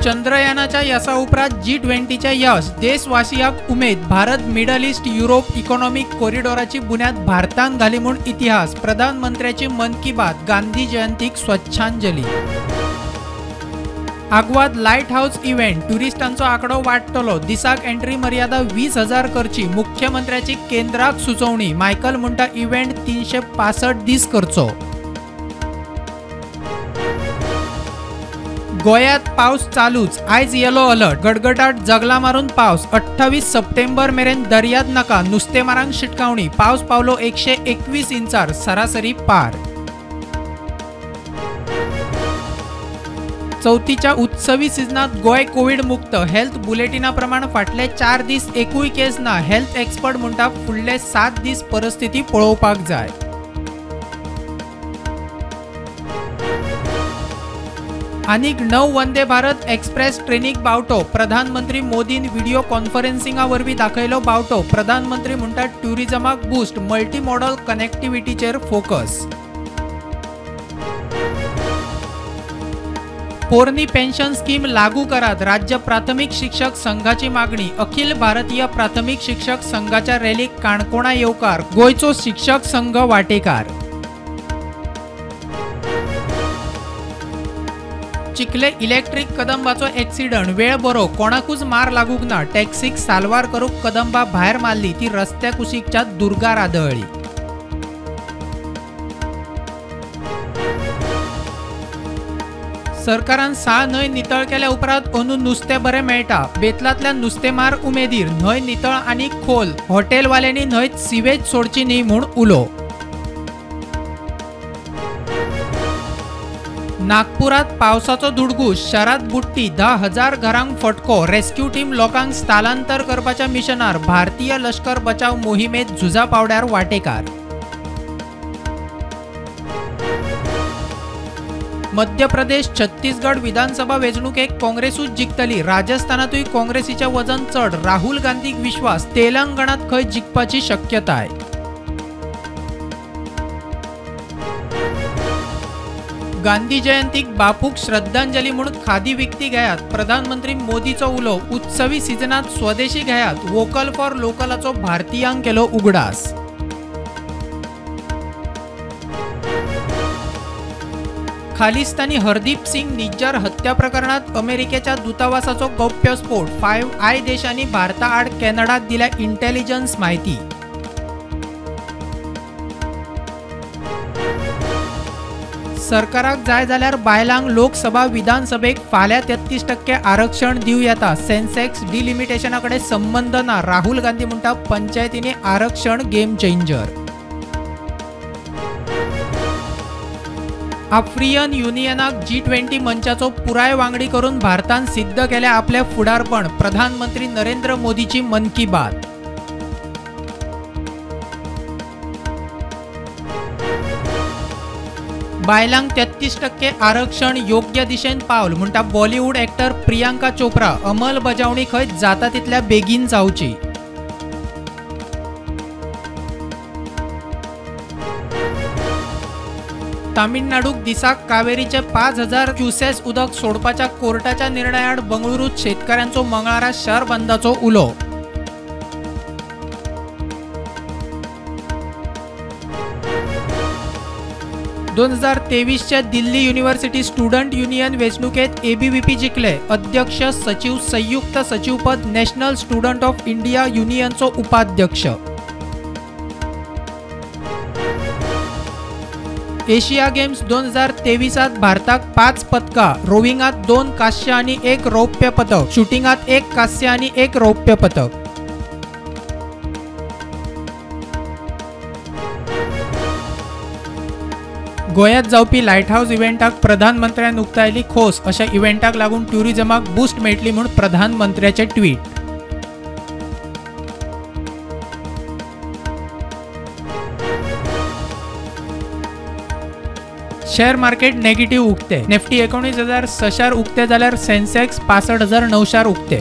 चंद्रयानाच्या यशा उपरांत G20चे यश देशवासियांक उमेद। Bharat Middle East Europe economic कॉरिडॉराची बुन्याद भारतान घाली म्हूण इतिहास। प्रधानमंत्र्याची मन की बात Gandhi जयंतीक स्वच्छांजली। Aguada light house event टुरिस्टांचो आंकडो वाडटलो। दिसाक एंट्री मर्यादा 20,000 करची। मुख्यमंत्र्याची केंद्राक सुचोवणी। मायकल म्हणटा इव्हेंट 365 दीस करचो। गोयात पावस चालूच। आयज येलो अलर्ट। गडगडाट जगला मारून पावस। 28 सप्टेंबर मेरेन दर्याद नाका। नुस्तेमारांक शिटकावणी। पावस पावलो 121 इंचार सरासरी पार। चौथीच्या उत्सवी सिजनात गोय कोविड मुक्त। हेल्थ बुलेटिना प्रमाण फाटले 4 दीस एकूय केस ना। हेल्थ एक्सपर्ट म्हणटा फुडले 7 दीस परिस्थिती पळोवपाक जाय। आनीक 9 वंदे भारत एक्सप्रेस ट्रेनीक बावटो। प्रधानमंत्री मोदीन व्हिडिओ कॉन्फरन्सिंगा वरवीं दाखयलो बावटो। प्रधानमंत्री म्हणटात ट्युरिझमाक बूस्ट। मल्टी मॉडल कनेक्टिव्हिटीचेर फोकस। पोरनी पेन्शन स्कीम लागू करात। राज्य प्राथमिक शिक्षक संघाची मागणी। अखिल भारतीय प्राथमिक शिक्षक संघाच्या रॅलीक काणकोणा येवकार। गोयचो शिक्षक संघ वांटेकार। चिखले इलेक्ट्रिक कदंबाचो एक्सिडंट। वेळ बरो कोणाकूच मार लागूंक ना। टॅक्सीक साल्वार करूंक कदंबा भायर मारली ती रस्त्या कुशीकच्या दुर्गार आदळली। सरकारान 6 न्हंय नितळ केल्या उपरांत अंदू नुस्तें बरें मेळटा। बेतलांतल्यान नुस्तेमार उमेदीर। न्हंय नितळ आनी खोल। हॉटेलवाल्यांनी न्हंयत सिवेज सोडची न्ही म्हूण उलो। नागपुरात पावसाचो दुडगूस। शहरात बुट्टी। 10,000 घरांक फटको। रेस्क्यू टीम लोकांक स्थलांतर करपाच्या मिशनार। भारतीय लष्कर बचाव मोहिमेत झुजा पावड्यार वांटेकार। मध्य प्रदेश छत्तीसगड विधानसभा वेंचणुकेक काँग्रेसूच जिखतली। राजस्थानातूय काँग्रेसीचे वजन चढ। राहुल गांधीक विश्वास। तेलंगणात खंय जिखपाची शक्यताय। गांधी जयंतीक बापूक श्रद्धांजली म्हणून खादी विकती घेयात। प्रधानमंत्री मोदीचो उलो। उत्सवी सिजनात स्वदेशी घेयात। वोकल फॉर लोकलाचो भारतीयांक केलो उगडास। खालिस्तानी हरदीप सिंग निज्जर हत्या प्रकरणात अमेरिकेच्या दूतावासाचो गौप्यस्फोट। 5 आय देशांनी भारता आड कॅनडाक दिल्या इंटेलिजन्स म्हायती। सरकाराक जाय जाल्यार बायलांक लोकसभा विधानसभेक फाल्यां 33% आरक्षण दिवं येता। सेन्सेक्स डिलिमिटेशनाकडे संबंध ना। राहुल गांधी म्हणटा पंचायतींनी आरक्षण गेम चेंजर। आफ्रियन युनियनाक G20 मंचाचो पुराय वांगडी करून भारतान सिद्ध केले आपले फुडारपण। प्रधानमंत्री नरेंद्र मोदीची मन की बात। बायलांक 33% आरक्षण योग्य दिशेन पावल म्हणटा बॉलिवूड एक्टर प्रियांका चोप्रा। अंमलबजावणी खंय जाता तितल्या बेगीन जावची। तामिळनाडूक दिसाक कावेरीचे 5,000 क्युसेस उदक सोडपाच्या कोर्टाच्या निर्णयाआड बंगळुरूत शेतकऱ्यांचो मंगळारा शहर बंदाचो उलो। – 2023च्या दिल्ली युनिव्हर्सिटी स्टुडंट युनियन वेंचणुकेत ABVP जिखले। अध्यक्ष सचिव संयुक्त सचिवपद नॅशनल स्टुडंट ऑफ इंडिया युनियनचो उपाध्यक्ष। एशिया गेम्स 2023 भारताक 5 पदकां। रोविंगात 2 कांस्य आणि 1 रौप्य पदक। शूटिंगात 1 कांस्य आणि 1 रौप्य पदक। गोयात जावपी लायट हाऊस इव्हेंटाक प्रधानमंत्र्यान उक्तायली खोस। अशा इव्हेंटाक लागून ट्युरिझमाक बूस्ट मेळटली म्हूण प्रधानमंत्र्याचे ट्वीट। शेअर मार्केट नेगेटिव्ह उक्ते। निफ्टी 19,600 उक्ते जाल्यार सेन्सेक्स 65,900 उक्ते।